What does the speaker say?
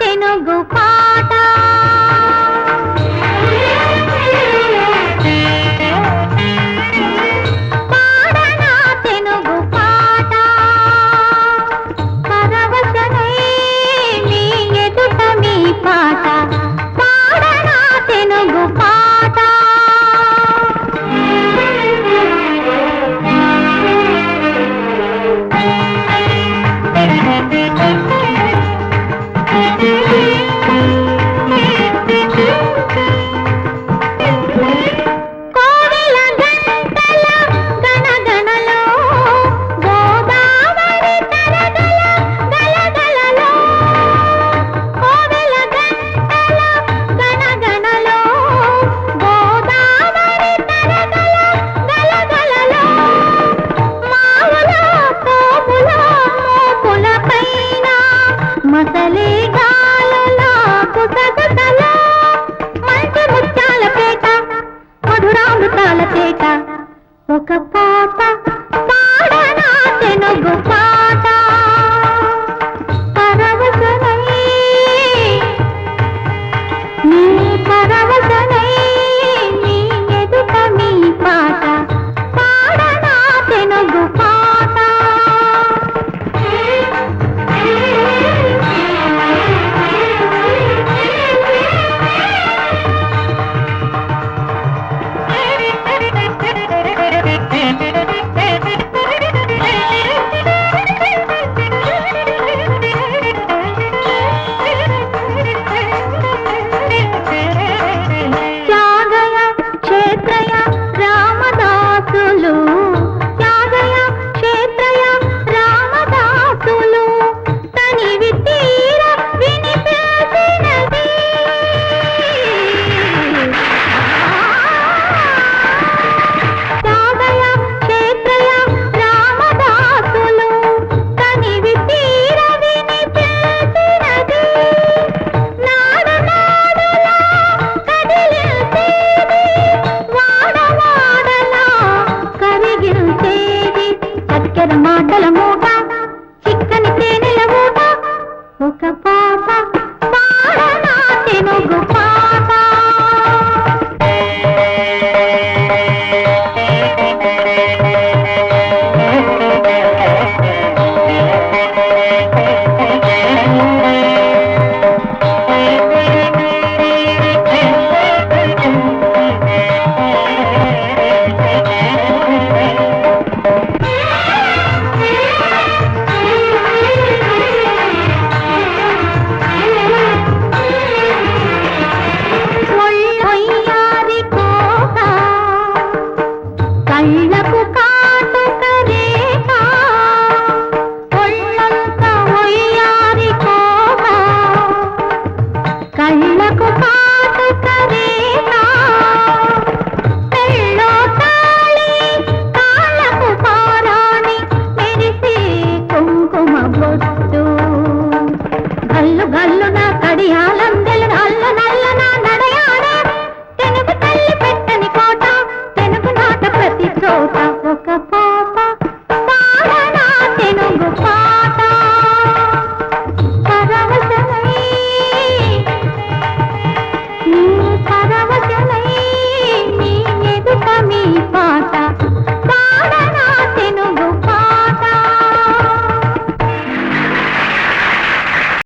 తెనుగు పాట పాడనా తెనుగు పాట పరవశనై నీ ఎదుట మీ పాట పాడనా తెనుగు పాట మసలే గాలులో కుసగుసలో మంచి ముత్యాల పేట మధురామృతాల పేట ఒక పాట పాడనా తెనుగు పాట పరవశనై నీ పరవశనై నీ ఎదుట మీ పాట పాడనా తెనుగు పాట మాటల మూట చిక్కని తేనెల ఊట ఒక